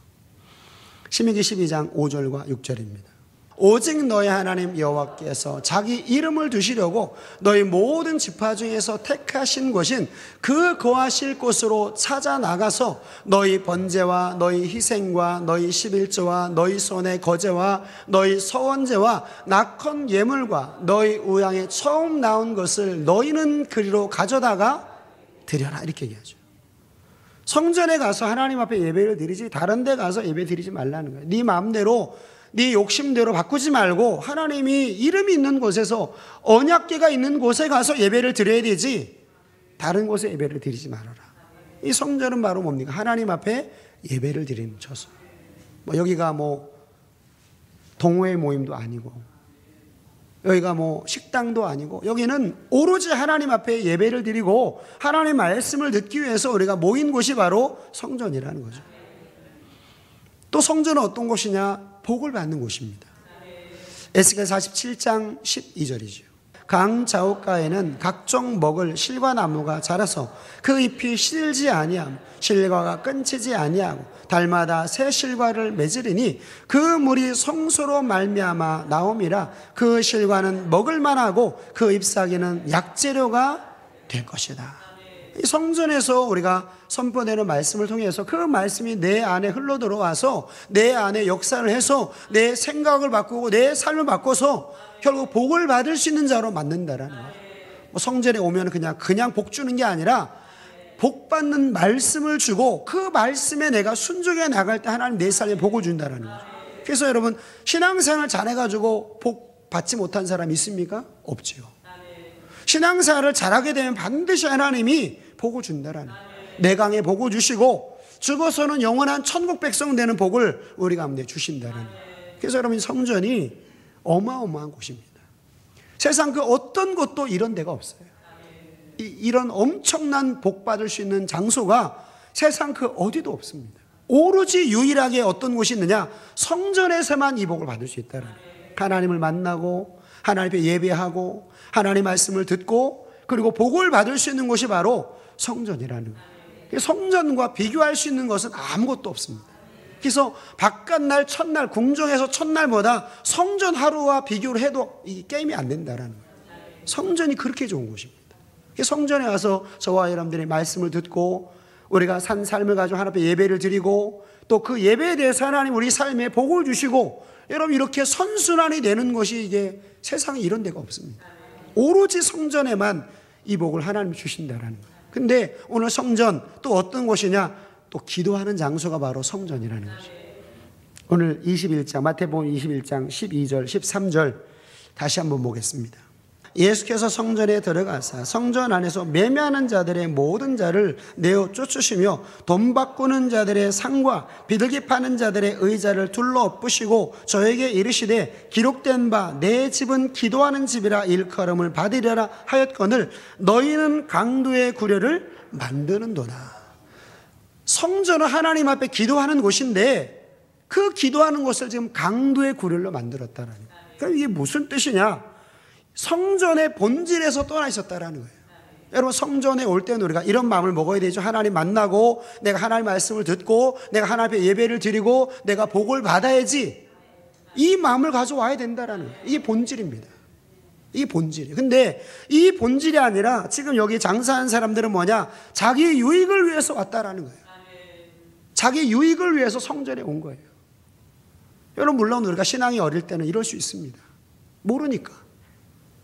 신명기 12장 5절과 6절입니다. 오직 너희 하나님 여호와께서 자기 이름을 두시려고 너희 모든 지파 중에서 택하신 곳인 그 거하실 곳으로 찾아 나가서 너희 번제와 너희 희생과 너희 11조와 너희 손의 거제와 너희 서원제와 낙헌 예물과 너희 우양에 처음 나온 것을 너희는 그리로 가져다가 드려라, 이렇게 얘기하죠. 성전에 가서 하나님 앞에 예배를 드리지 다른 데 가서 예배 드리지 말라는 거예요. 네 마음대로 네 욕심대로 바꾸지 말고 하나님이 이름이 있는 곳에서 언약궤가 있는 곳에 가서 예배를 드려야 되지 다른 곳에 예배를 드리지 말아라. 이 성전은 바로 뭡니까? 하나님 앞에 예배를 드리는 처소. 뭐 여기가 뭐 동호회 모임도 아니고 여기가 뭐 식당도 아니고 여기는 오로지 하나님 앞에 예배를 드리고 하나님의 말씀을 듣기 위해서 우리가 모인 곳이 바로 성전이라는 거죠. 또 성전은 어떤 곳이냐? 복을 받는 곳입니다. 에스겔 47장 12절이죠. 강 좌우가에는 각종 먹을 실과나무가 자라서 그 잎이 시들지 아니하고 실과가 끊치지 아니하고 달마다 새 실과를 맺으리니 그 물이 성소로 말미암아 나옴이라. 그 실과는 먹을 만하고 그 잎사귀는 약재료가 될 것이다. 이 성전에서 우리가 선포되는 말씀을 통해서 그 말씀이 내 안에 흘러 들어와서 내 안에 역사를 해서 내 생각을 바꾸고 내 삶을 바꿔서 결국 복을 받을 수 있는 자로 만든다라는 거예요. 뭐 성전에 오면 그냥 복 주는 게 아니라 복 받는 말씀을 주고 그 말씀에 내가 순종해 나갈 때 하나님 내 삶에 복을 준다라는 거죠. 그래서 여러분 신앙생활 잘해가지고 복 받지 못한 사람 있습니까? 없지요. 신앙생활을 잘하게 되면 반드시 하나님이 복을 준다라는 거예요. 내강에 복을 주시고 죽어서는 영원한 천국 백성 되는 복을 우리 가운데 주신다라는 거예요. 그래서 여러분 성전이 어마어마한 곳입니다. 세상 그 어떤 곳도 이런 데가 없어요. 이런 엄청난 복 받을 수 있는 장소가 세상 그 어디도 없습니다. 오로지 유일하게 어떤 곳이 있느냐? 성전에서만 이 복을 받을 수 있다는 거예요. 하나님을 만나고 하나님 앞에 예배하고 하나님 말씀을 듣고 그리고 복을 받을 수 있는 곳이 바로 성전이라는 거예요. 성전과 비교할 수 있는 것은 아무것도 없습니다. 그래서 바깥날 첫날 궁정에서 첫날보다 성전 하루와 비교를 해도 이 게임이 안 된다라는 거예요. 성전이 그렇게 좋은 곳입니다. 성전에 와서 저와 여러분들이 말씀을 듣고 우리가 산 삶을 가지고 하나님 앞에 예배를 드리고 또 그 예배에 대해서 하나님 우리 삶에 복을 주시고 여러분 이렇게 선순환이 되는 것이 이게 세상에 이런 데가 없습니다. 오로지 성전에만 이 복을 하나님이 주신다라는 거예요. 근데 오늘 성전 또 어떤 곳이냐? 또 기도하는 장소가 바로 성전이라는 거죠. 오늘 21장 마태복음 21장 12절 13절 다시 한번 보겠습니다. 예수께서 성전에 들어가사 성전 안에서 매매하는 자들의 모든 자를 내어 쫓으시며 돈 바꾸는 자들의 상과 비둘기 파는 자들의 의자를 둘러 엎으시고 저에게 이르시되 기록된 바 내 집은 기도하는 집이라 일컬음을 받으리라 하였거늘 너희는 강도의 구려를 만드는도다. 성전은 하나님 앞에 기도하는 곳인데 그 기도하는 곳을 지금 강도의 구려로 만들었다는 거예요. 그럼 이게 무슨 뜻이냐? 성전의 본질에서 떠나 있었다라는 거예요. 여러분 성전에 올 때는 우리가 이런 마음을 먹어야 되죠. 하나님 만나고 내가 하나님 말씀을 듣고 내가 하나님 앞에 예배를 드리고 내가 복을 받아야지, 이 마음을 가져와야 된다라는 거예요. 이게 본질입니다. 이게 본질이에요. 근데 이 본질이 아니라 지금 여기 장사하는 사람들은 뭐냐? 자기 유익을 위해서 왔다라는 거예요. 자기 유익을 위해서 성전에 온 거예요. 여러분 물론 우리가 신앙이 어릴 때는 이럴 수 있습니다. 모르니까.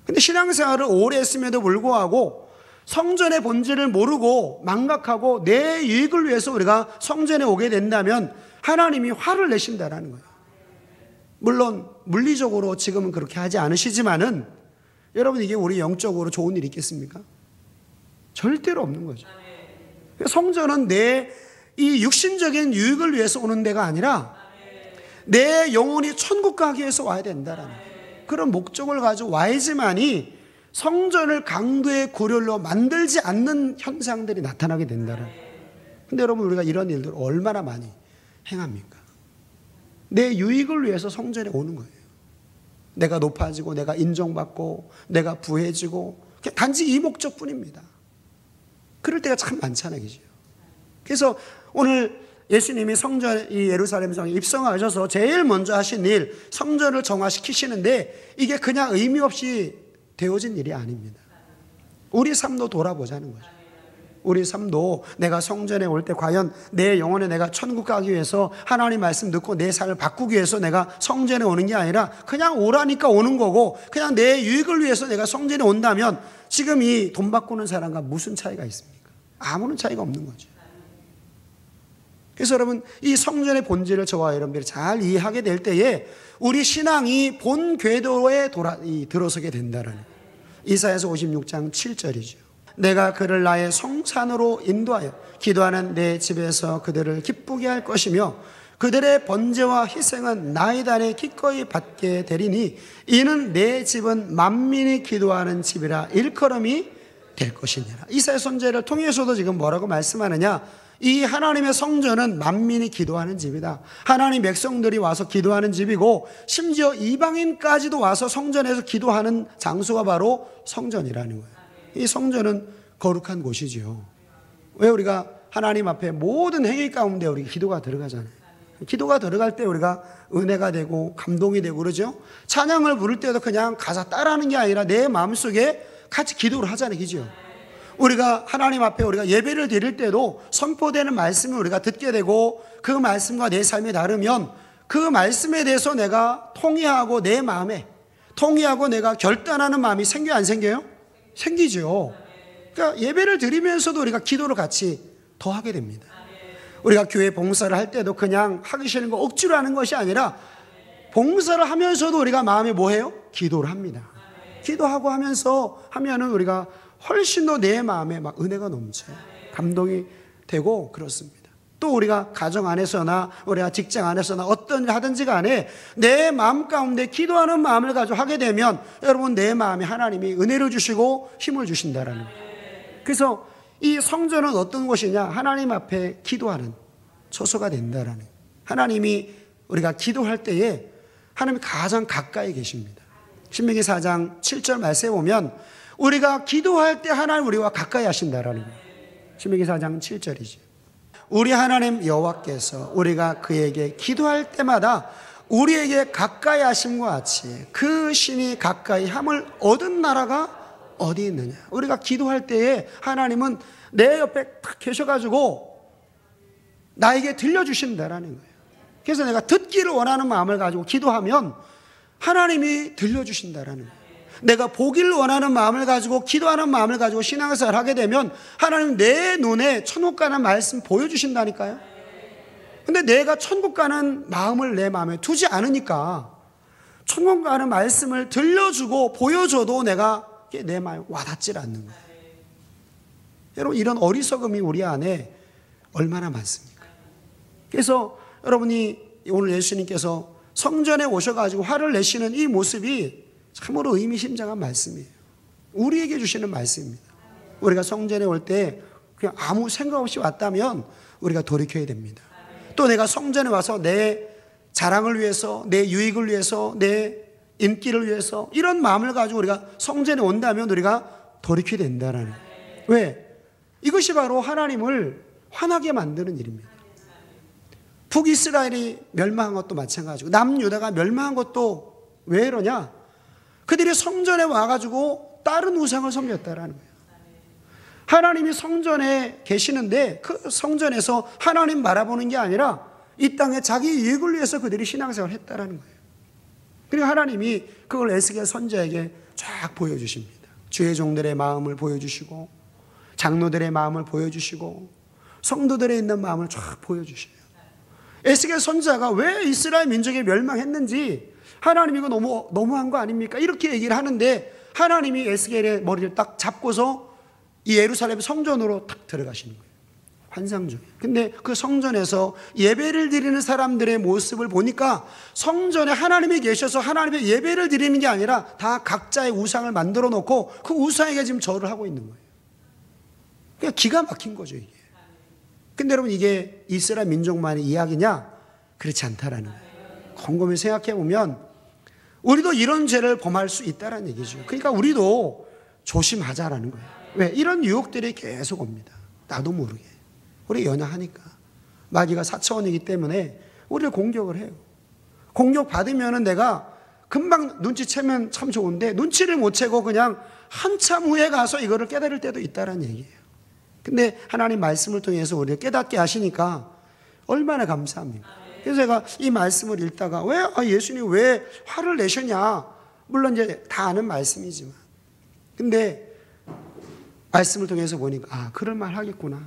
근데 신앙생활을 오래 했음에도 불구하고 성전의 본질을 모르고 망각하고 내 유익을 위해서 우리가 성전에 오게 된다면 하나님이 화를 내신다라는 거예요. 물론 물리적으로 지금은 그렇게 하지 않으시지만은 여러분 이게 우리 영적으로 좋은 일이 있겠습니까? 절대로 없는 거죠. 성전은 내 이 육신적인 유익을 위해서 오는 데가 아니라 내 영혼이 천국 가기 위해서 와야 된다라는 그런 목적을 가지고 와야지만이 성전을 강도의 고렬로 만들지 않는 현상들이 나타나게 된다는. 근데 여러분, 우리가 이런 일들을 얼마나 많이 행합니까? 내 유익을 위해서 성전에 오는 거예요. 내가 높아지고 내가 인정받고 내가 부해지고 단지 이 목적뿐입니다. 그럴 때가 참 많잖아요. 그죠? 그래서 오늘 예수님이 성전, 이 예루살렘 성에 입성하셔서 제일 먼저 하신 일, 성전을 정화시키시는데 이게 그냥 의미 없이 되어진 일이 아닙니다. 우리 삶도 돌아보자는 거죠. 우리 삶도 내가 성전에 올 때 과연 내 영혼에 내가 천국 가기 위해서 하나님 말씀 듣고 내 삶을 바꾸기 위해서 내가 성전에 오는 게 아니라 그냥 오라니까 오는 거고, 그냥 내 유익을 위해서 내가 성전에 온다면 지금 이 돈 바꾸는 사람과 무슨 차이가 있습니까? 아무런 차이가 없는 거죠. 그래서 여러분, 이 성전의 본질을 저와 여러분들이 잘 이해하게 될 때에 우리 신앙이 본 궤도에 들어서게 된다는, 이사야서 56장 7절이죠. 내가 그를 나의 성산으로 인도하여 기도하는 내 집에서 그들을 기쁘게 할 것이며 그들의 번제와 희생은 나의 단에 기꺼이 받게 되리니 이는 내 집은 만민이 기도하는 집이라 일컬음이 될 것이니라. 이사야 선지자를 통해서도 지금 뭐라고 말씀하느냐, 이 하나님의 성전은 만민이 기도하는 집이다. 하나님 백성들이 와서 기도하는 집이고 심지어 이방인까지도 와서 성전에서 기도하는 장소가 바로 성전이라는 거예요. 이 성전은 거룩한 곳이지요. 왜 우리가 하나님 앞에 모든 행위 가운데 우리 기도가 들어가잖아요. 기도가 들어갈 때 우리가 은혜가 되고 감동이 되고 그러죠. 찬양을 부를 때도 그냥 가사 따라하는 게 아니라 내 마음속에 같이 기도를 하잖아요. 그죠? 우리가 하나님 앞에 우리가 예배를 드릴 때도 선포되는 말씀을 우리가 듣게 되고 그 말씀과 내 삶이 다르면 그 말씀에 대해서 내가 통회하고 내 마음에 통회하고 내가 결단하는 마음이 생겨요, 안 생겨요? 생기죠. 그러니까 예배를 드리면서도 우리가 기도를 같이 더 하게 됩니다. 우리가 교회 봉사를 할 때도 그냥 하기 싫은 거 억지로 하는 것이 아니라 봉사를 하면서도 우리가 마음에 뭐 해요? 기도를 합니다. 기도하고 하면서 하면은 우리가 훨씬 더 내 마음에 막 은혜가 넘쳐요. 감동이 되고 그렇습니다. 또 우리가 가정 안에서나 우리가 직장 안에서나 어떤 일 하든지 간에 내 마음 가운데 기도하는 마음을 가지고 하게 되면 여러분 내 마음에 하나님이 은혜를 주시고 힘을 주신다라는 거예요. 그래서 이 성전은 어떤 곳이냐, 하나님 앞에 기도하는 처소가 된다라는 거예요. 하나님이 우리가 기도할 때에 하나님이 가장 가까이 계십니다. 신명기 4장 7절 말씀에 보면 우리가 기도할 때 하나님 우리와 가까이 하신다라는 거예요. 신명기 4장 7절이죠. 우리 하나님 여호와께서 우리가 그에게 기도할 때마다 우리에게 가까이 하심과 같이 그 신이 가까이 함을 얻은 나라가 어디 있느냐. 우리가 기도할 때에 하나님은 내 옆에 딱 계셔가지고 나에게 들려주신다라는 거예요. 그래서 내가 듣기를 원하는 마음을 가지고 기도하면 하나님이 들려주신다라는 거예요. 내가 보기를 원하는 마음을 가지고 기도하는 마음을 가지고 신앙생활을 하게 되면 하나님 내 눈에 천국 가는 말씀 보여주신다니까요. 근데 내가 천국 가는 마음을 내 마음에 두지 않으니까 천국 가는 말씀을 들려주고 보여줘도 내가 내 마음에 와닿질 않는 거예요. 여러분, 이런 어리석음이 우리 안에 얼마나 많습니까? 그래서 여러분이 오늘 예수님께서 성전에 오셔가지고 화를 내시는 이 모습이 참으로 의미심장한 말씀이에요. 우리에게 주시는 말씀입니다. 우리가 성전에 올 때 그냥 아무 생각 없이 왔다면 우리가 돌이켜야 됩니다. 또 내가 성전에 와서 내 자랑을 위해서, 내 유익을 위해서, 내 인기를 위해서 이런 마음을 가지고 우리가 성전에 온다면 우리가 돌이켜야 된다는 거예요. 왜? 이것이 바로 하나님을 화나게 만드는 일입니다. 북이스라엘이 멸망한 것도 마찬가지고 남유다가 멸망한 것도 왜 이러냐? 그들이 성전에 와가지고 다른 우상을 섬겼다라는 거예요. 하나님이 성전에 계시는데 그 성전에서 하나님 바라보는 게 아니라 이 땅에 자기 이익을 위해서 그들이 신앙생활을 했다라는 거예요. 그리고 하나님이 그걸 에스겔 선지자에게 쫙 보여주십니다. 주의 종들의 마음을 보여주시고 장로들의 마음을 보여주시고 성도들의 있는 마음을 쫙 보여주셔요. 에스겔 선지자가 왜 이스라엘 민족이 멸망했는지 하나님 이거 너무한 거 아닙니까? 이렇게 얘기를 하는데 하나님이 에스겔의 머리를 딱 잡고서 이 예루살렘 성전으로 딱 들어가시는 거예요. 환상적이에요. 근데 그 성전에서 예배를 드리는 사람들의 모습을 보니까 성전에 하나님이 계셔서 하나님의 예배를 드리는 게 아니라 다 각자의 우상을 만들어 놓고 그 우상에게 지금 절을 하고 있는 거예요. 그러니까 기가 막힌 거죠, 이게. 근데 여러분, 이게 이스라엘 민족만의 이야기냐? 그렇지 않다라는 거예요. 곰곰이 생각해 보면 우리도 이런 죄를 범할 수 있다는 얘기죠. 그러니까 우리도 조심하자라는 거예요. 왜? 이런 유혹들이 계속 옵니다. 나도 모르게. 우리 연약하니까. 마귀가 사차원이기 때문에 우리를 공격을 해요. 공격받으면 내가 금방 눈치채면 참 좋은데 눈치를 못 채고 그냥 한참 후에 가서 이거를 깨달을 때도 있다는 얘기예요. 근데 하나님 말씀을 통해서 우리를 깨닫게 하시니까 얼마나 감사합니까? 그래서 제가 이 말씀을 읽다가 예수님 왜 화를 내셨냐? 물론 이제 다 아는 말씀이지만. 근데 말씀을 통해서 보니까 그럴 말 하겠구나.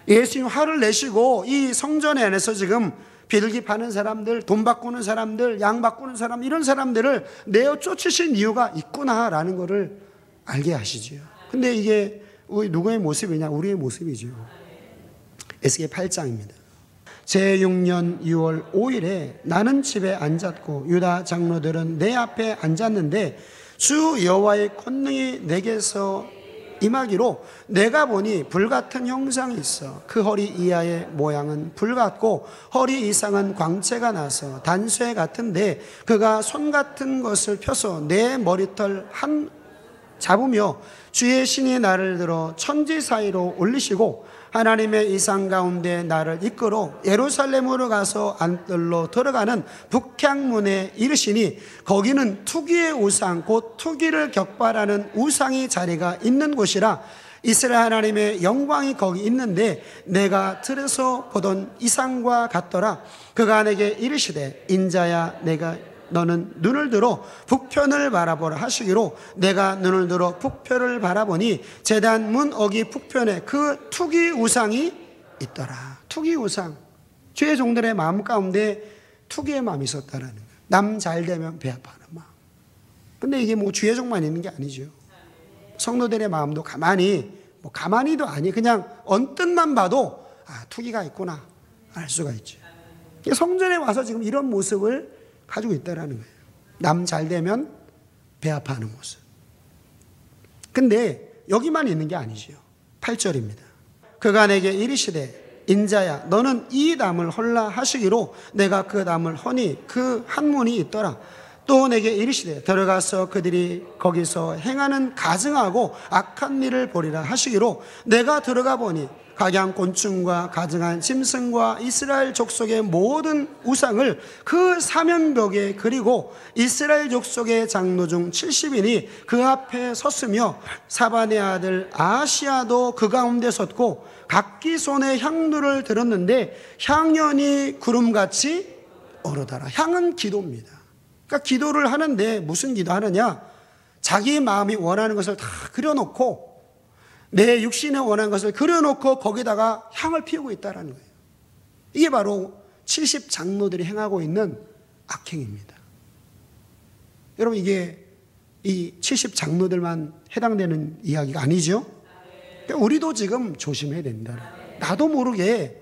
예수님 화를 내시고 이 성전 안에서 지금 비둘기 파는 사람들, 돈 바꾸는 사람들, 양 바꾸는 사람, 이런 사람들을 내어 쫓으신 이유가 있구나라는 것을 알게 하시지요. 근데 이게 누구의 모습이냐? 우리의 모습이죠. 에스겔 8장입니다. 제6년 6월 5일에 나는 집에 앉았고 유다 장로들은 내 앞에 앉았는데 주 여호와의 권능이 내게서 임하기로 내가 보니 불같은 형상이 있어 그 허리 이하의 모양은 불같고 허리 이상은 광채가 나서 단쇠 같은데 그가 손 같은 것을 펴서 내 머리털 한 잡으며 주의 신이 나를 들어 천지 사이로 올리시고 하나님의 이상 가운데 나를 이끌어 예루살렘으로 가서 안뜰로 들어가는 북향문에 이르시니 거기는 투기의 우상 곧 투기를 격발하는 우상의 자리가 있는 곳이라 이스라엘 하나님의 영광이 거기 있는데 내가 들에서 보던 이상과 같더라. 그가 내게 이르시되 인자야 너는 눈을 들어 북편을 바라보라 하시기로 내가 눈을 들어 북편을 바라보니 제단 문 어기 북편에 그 투기 우상이 있더라. 투기 우상. 주의 종들의 마음 가운데 투기의 마음이 있었다라는 거예요. 남 잘 되면 배 아파하는 마음. 근데 이게 주의 종만 있는 게 아니죠. 성도들의 마음도 가만히도 아니 그냥 언뜻만 봐도 투기가 있구나 알 수가 있죠. 성전에 와서 지금 이런 모습을 가지고 있다라는 거예요. 남 잘 되면 배 아파하는 모습. 근데 여기만 있는 게 아니지요. 8절입니다. 그가 내게 이르시되 인자야 너는 이 담을 헐라 하시기로 내가 그 담을 허니 그 한문이 있더라. 또 내게 이르시되 들어가서 그들이 거기서 행하는 가증하고 악한 일을 보리라 하시기로 내가 들어가 보니 각양 곤충과 가증한 짐승과 이스라엘 족속의 모든 우상을 그 사면벽에 그리고 이스라엘 족속의 장로 중 70인이 그 앞에 섰으며 사반의 아들 아시아도 그 가운데 섰고 각기 손에 향루를 들었는데 향연이 구름같이 오르더라. 향은 기도입니다. 그러니까 기도를 하는데 무슨 기도하느냐? 자기 마음이 원하는 것을 다 그려놓고 내 육신에 원하는 것을 그려놓고 거기다가 향을 피우고 있다는 거예요. 이게 바로 70 장로들이 행하고 있는 악행입니다. 여러분 이게 이 70 장로들만 해당되는 이야기가 아니죠. 그러니까 우리도 지금 조심해야 된다. 나도 모르게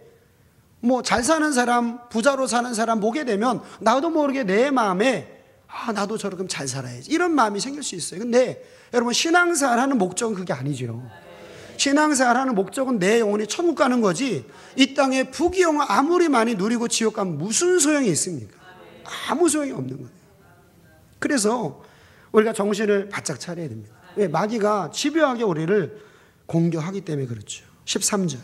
잘 사는 사람, 부자로 사는 사람 보게 되면 나도 모르게 내 마음에 나도 저렇게 잘 살아야지 이런 마음이 생길 수 있어요. 근데 여러분 신앙생활 하는 목적은 그게 아니죠. 신앙생활 하는 목적은 내 영혼이 천국 가는 거지 이 땅에 부귀영화 아무리 많이 누리고 지옥 가면 무슨 소용이 있습니까? 아무 소용이 없는 거예요. 그래서 우리가 정신을 바짝 차려야 됩니다. 왜? 마귀가 집요하게 우리를 공격하기 때문에 그렇죠. 13절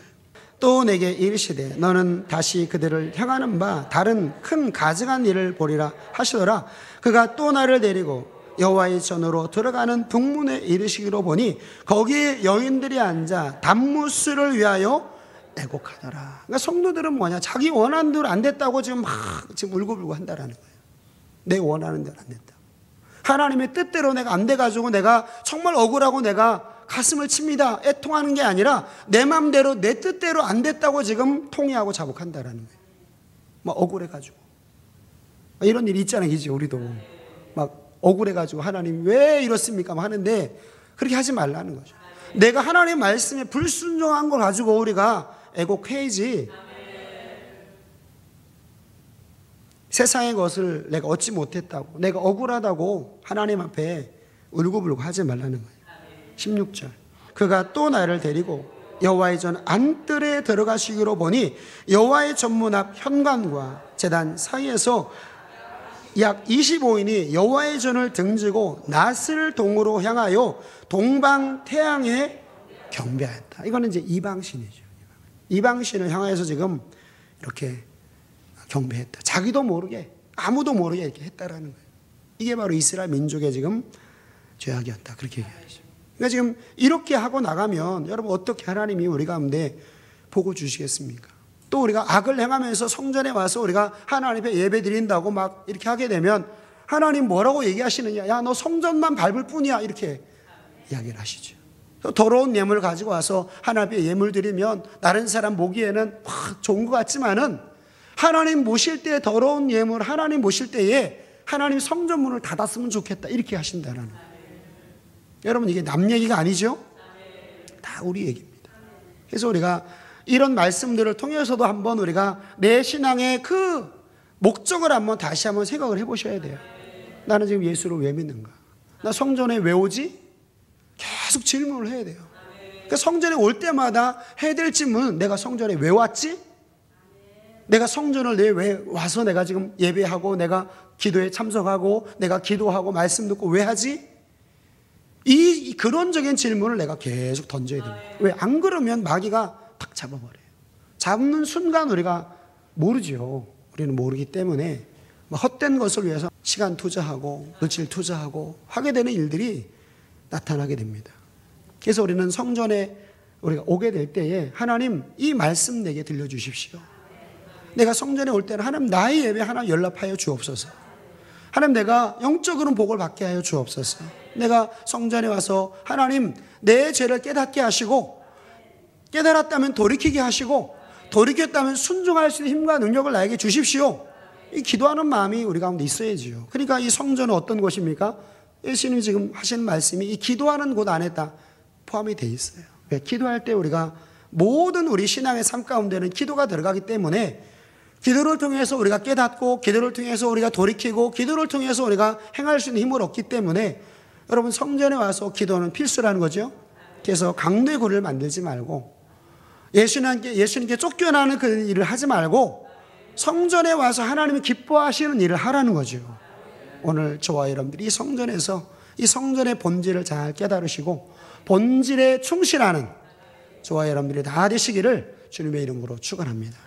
또 내게 이르시되 너는 다시 그들을 향하는 바 다른 큰 가증한 일을 보리라 하시더라. 그가 또 나를 데리고 여호와의 전으로 들어가는 북문에 이르시기로 보니 거기에 여인들이 앉아 단무스를 위하여 애곡하더라. 그러니까 성도들은 뭐냐? 자기 원하는 대로 안 됐다고 지금 울고불고 한다라는 거예요. 내 원하는 대로 안 됐다. 하나님의 뜻대로 내가 안 돼가지고 내가 정말 억울하고 내가 가슴을 칩니다. 애통하는 게 아니라 내 마음대로 내 뜻대로 안 됐다고 지금 통회하고 자복한다라는 거예요. 억울해가지고 이런 일이 있잖아요. 이제 우리도 억울해가지고 하나님 왜 이렇습니까? 하는데 그렇게 하지 말라는 거죠. 내가 하나님의 말씀에 불순종한 걸 가지고 우리가 애곡해야지. 세상의 것을 내가 얻지 못했다고, 내가 억울하다고 하나님 앞에 울고불고 하지 말라는 거예요. 16절. 그가 또 나를 데리고 여호와의 전 안뜰에 들어가시기로 보니 여호와의 전문 앞 현관과 제단 사이에서 약 25인이 여호와의 전을 등지고 낫을 동으로 향하여 동방 태양에 경배하였다. 이거는 이제 이방신이죠. 이방신을 향하여서 지금 이렇게 경배했다. 자기도 모르게, 아무도 모르게 이렇게 했다라는 거예요. 이게 바로 이스라엘 민족의 지금 죄악이었다. 그렇게 얘기하죠. 그러니까 지금 이렇게 하고 나가면 여러분 어떻게 하나님이 우리 가운데 복을 주시겠습니까? 또 우리가 악을 행하면서 성전에 와서 우리가 하나님 앞에 예배 드린다고 막 이렇게 하게 되면 하나님 뭐라고 얘기하시느냐? 야, 너 성전만 밟을 뿐이야. 이렇게 이야기를 하시죠. 더러운 예물을 가지고 와서 하나님 앞에 예물 드리면 다른 사람 보기에는 좋은 것 같지만은 하나님 모실 때 더러운 예물, 하나님 모실 때에 하나님 성전 문을 닫았으면 좋겠다. 이렇게 하신다는 거예요. 여러분 이게 남 얘기가 아니죠? 다 우리 얘기입니다. 그래서 우리가 이런 말씀들을 통해서도 한번 우리가 내 신앙의 그 목적을 한번 다시 한번 생각을 해보셔야 돼요. 나는 지금 예수를 왜 믿는가? 나 성전에 왜 오지? 계속 질문을 해야 돼요. 그러니까 성전에 올 때마다 해야 될 질문은 내가 성전에 왜 왔지? 내가 성전을 왜 와서 내가 지금 예배하고 내가 기도에 참석하고 내가 기도하고 말씀 듣고 왜 하지? 이 근원적인 질문을 내가 계속 던져야 됩니다. 왜? 안 그러면 마귀가 탁 잡아버려요. 잡는 순간 우리가 모르죠. 우리는 모르기 때문에 헛된 것을 위해서 시간 투자하고 물질 투자하고 하게 되는 일들이 나타나게 됩니다. 그래서 우리는 성전에 우리가 오게 될 때에 하나님 이 말씀 내게 들려주십시오. 내가 성전에 올 때는 하나님 나의 예배 하나 연락하여 주옵소서. 하나님 내가 영적으로 복을 받게 하여 주옵소서. 내가 성전에 와서 하나님 내 죄를 깨닫게 하시고 깨달았다면 돌이키게 하시고 돌이켰다면 순종할 수 있는 힘과 능력을 나에게 주십시오. 이 기도하는 마음이 우리 가운데 있어야지요. 그러니까 이 성전은 어떤 곳입니까? 예수님이 지금 하시는 말씀이 이 기도하는 곳 안에 다 포함이 되어 있어요. 왜? 기도할 때 우리가 모든 우리 신앙의 삶 가운데는 기도가 들어가기 때문에 기도를 통해서 우리가 깨닫고 기도를 통해서 우리가 돌이키고 기도를 통해서 우리가 행할 수 있는 힘을 얻기 때문에 여러분 성전에 와서 기도는 필수라는 거죠. 그래서 강도의 고리를 만들지 말고 예수님께 쫓겨나는 그 일을 하지 말고 성전에 와서 하나님이 기뻐하시는 일을 하라는 거죠. 오늘 저와 여러분들이 이 성전에서 이 성전의 본질을 잘 깨달으시고 본질에 충실하는 저와 여러분들이 다 되시기를 주님의 이름으로 축원합니다.